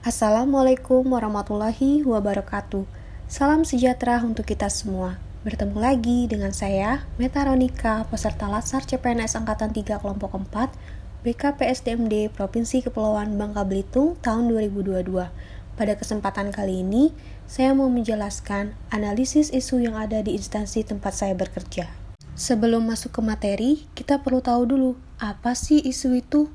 Assalamualaikum warahmatullahi wabarakatuh. Salam sejahtera untuk kita semua. Bertemu lagi dengan saya, Meta Ronika, peserta Latsar CPNS Angkatan 3 Kelompok 4, BKPSDMD Provinsi Kepulauan Bangka Belitung tahun 2022. Pada kesempatan kali ini, saya mau menjelaskan analisis isu yang ada di instansi tempat saya bekerja. Sebelum masuk ke materi, kita perlu tahu dulu, apa sih isu itu?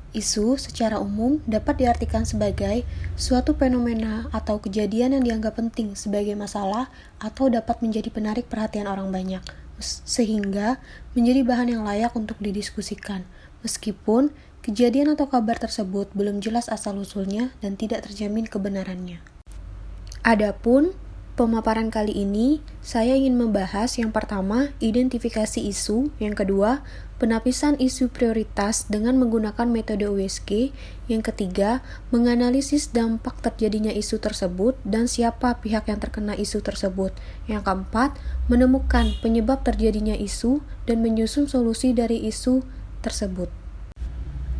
Isu secara umum dapat diartikan sebagai suatu fenomena atau kejadian yang dianggap penting sebagai masalah atau dapat menjadi penarik perhatian orang banyak, sehingga menjadi bahan yang layak untuk didiskusikan, meskipun kejadian atau kabar tersebut belum jelas asal-usulnya dan tidak terjamin kebenarannya. Adapun pemaparan kali ini, saya ingin membahas yang pertama, identifikasi isu, yang kedua, penapisan isu prioritas dengan menggunakan metode USG, yang ketiga, menganalisis dampak terjadinya isu tersebut dan siapa pihak yang terkena isu tersebut, yang keempat, menemukan penyebab terjadinya isu dan menyusun solusi dari isu tersebut.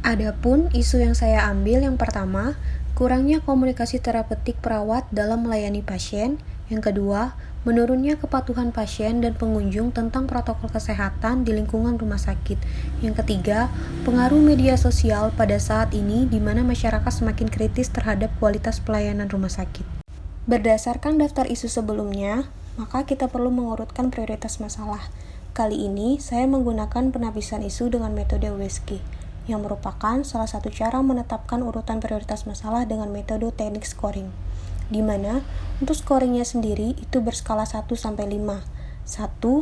Adapun isu yang saya ambil yang pertama, kurangnya komunikasi terapeutik perawat dalam melayani pasien. Yang kedua, menurunnya kepatuhan pasien dan pengunjung tentang protokol kesehatan di lingkungan rumah sakit. Yang ketiga, pengaruh media sosial pada saat ini di mana masyarakat semakin kritis terhadap kualitas pelayanan rumah sakit. Berdasarkan daftar isu sebelumnya, maka kita perlu mengurutkan prioritas masalah. Kali ini, saya menggunakan penapisan isu dengan metode USG, yang merupakan salah satu cara menetapkan urutan prioritas masalah dengan metode teknik scoring, di mana untuk scoringnya sendiri itu berskala 1-5. 1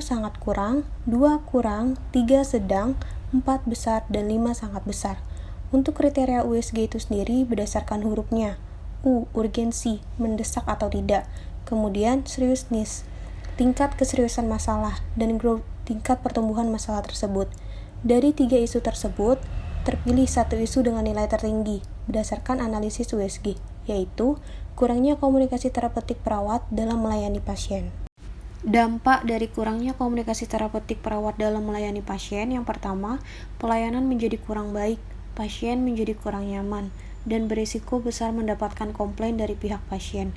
sangat kurang, 2 kurang, 3 sedang, 4 besar, dan 5 sangat besar. Untuk kriteria USG itu sendiri berdasarkan hurufnya. U, urgensi, mendesak atau tidak. Kemudian seriousness, tingkat keseriusan masalah, dan growth, tingkat pertumbuhan masalah tersebut. Dari 3 isu tersebut, terpilih satu isu dengan nilai tertinggi berdasarkan analisis USG, yaitu kurangnya komunikasi terapeutik perawat dalam melayani pasien. Dampak dari kurangnya komunikasi terapeutik perawat dalam melayani pasien yang pertama, pelayanan menjadi kurang baik, pasien menjadi kurang nyaman, dan berisiko besar mendapatkan komplain dari pihak pasien.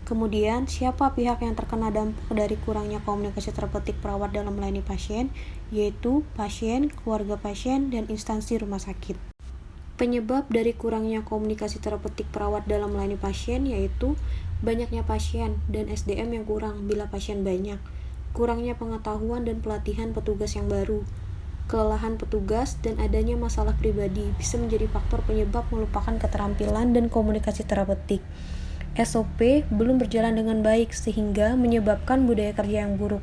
Kemudian, siapa pihak yang terkena dampak dari kurangnya komunikasi terapeutik perawat dalam melayani pasien, yaitu pasien, keluarga pasien, dan instansi rumah sakit. Penyebab dari kurangnya komunikasi terapeutik perawat dalam melayani pasien yaitu banyaknya pasien dan SDM yang kurang bila pasien banyak, kurangnya pengetahuan dan pelatihan petugas yang baru, kelelahan petugas, dan adanya masalah pribadi bisa menjadi faktor penyebab melupakan keterampilan dan komunikasi terapeutik. SOP belum berjalan dengan baik sehingga menyebabkan budaya kerja yang buruk.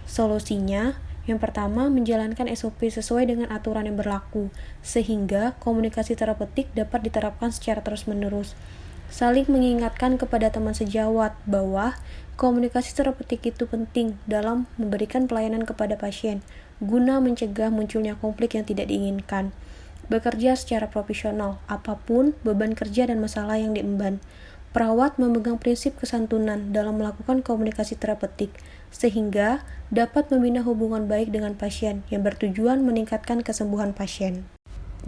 Solusinya, yang pertama, menjalankan SOP sesuai dengan aturan yang berlaku, sehingga komunikasi terapeutik dapat diterapkan secara terus-menerus. Saling mengingatkan kepada teman sejawat bahwa komunikasi terapeutik itu penting dalam memberikan pelayanan kepada pasien, guna mencegah munculnya konflik yang tidak diinginkan. Bekerja secara profesional, apapun beban kerja dan masalah yang diemban. Perawat memegang prinsip kesantunan dalam melakukan komunikasi terapeutik, sehingga dapat membina hubungan baik dengan pasien yang bertujuan meningkatkan kesembuhan pasien.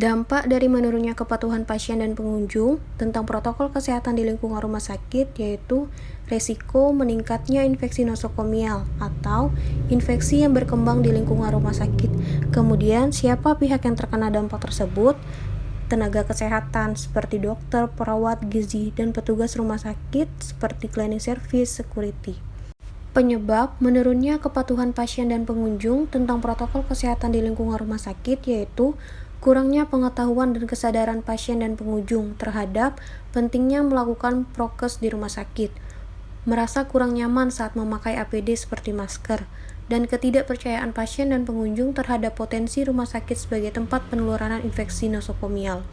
Dampak dari menurunnya kepatuhan pasien dan pengunjung tentang protokol kesehatan di lingkungan rumah sakit yaitu resiko meningkatnya infeksi nosokomial atau infeksi yang berkembang di lingkungan rumah sakit. Kemudian, siapa pihak yang terkena dampak tersebut? Tenaga kesehatan seperti dokter, perawat, gizi, dan petugas rumah sakit seperti cleaning service, security. Penyebab menurunnya kepatuhan pasien dan pengunjung tentang protokol kesehatan di lingkungan rumah sakit yaitu kurangnya pengetahuan dan kesadaran pasien dan pengunjung terhadap pentingnya melakukan prokes di rumah sakit, merasa kurang nyaman saat memakai APD seperti masker, dan ketidakpercayaan pasien dan pengunjung terhadap potensi rumah sakit sebagai tempat penularan infeksi nosokomial.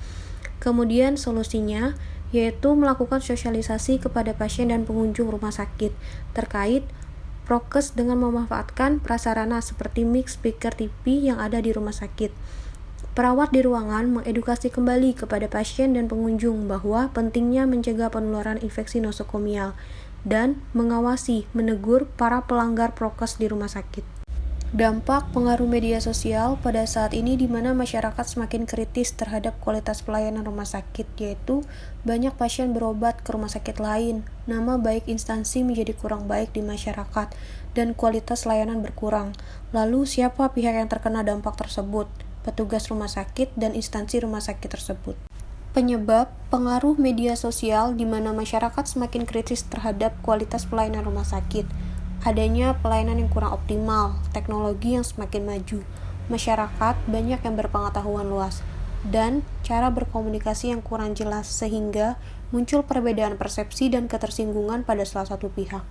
Kemudian solusinya yaitu melakukan sosialisasi kepada pasien dan pengunjung rumah sakit terkait prokes dengan memanfaatkan prasarana seperti mic, speaker, TV yang ada di rumah sakit. Perawat di ruangan mengedukasi kembali kepada pasien dan pengunjung bahwa pentingnya mencegah penularan infeksi nosokomial dan mengawasi, menegur para pelanggar prokes di rumah sakit. Dampak pengaruh media sosial pada saat ini di mana masyarakat semakin kritis terhadap kualitas pelayanan rumah sakit, yaitu banyak pasien berobat ke rumah sakit lain, nama baik instansi menjadi kurang baik di masyarakat, dan kualitas layanan berkurang. Lalu siapa pihak yang terkena dampak tersebut? Petugas rumah sakit dan instansi rumah sakit tersebut. Penyebab pengaruh media sosial di mana masyarakat semakin kritis terhadap kualitas pelayanan rumah sakit. Adanya pelayanan yang kurang optimal, teknologi yang semakin maju, masyarakat banyak yang berpengetahuan luas, dan cara berkomunikasi yang kurang jelas sehingga muncul perbedaan persepsi dan ketersinggungan pada salah satu pihak.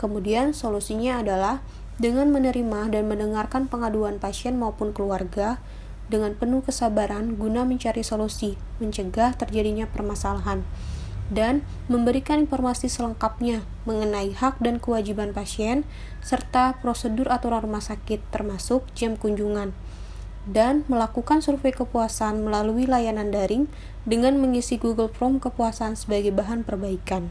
Kemudian solusinya adalah dengan menerima dan mendengarkan pengaduan pasien maupun keluarga dengan penuh kesabaran guna mencari solusi, mencegah terjadinya permasalahan, dan memberikan informasi selengkapnya mengenai hak dan kewajiban pasien, serta prosedur aturan rumah sakit termasuk jam kunjungan, dan melakukan survei kepuasan melalui layanan daring dengan mengisi Google Form kepuasan sebagai bahan perbaikan.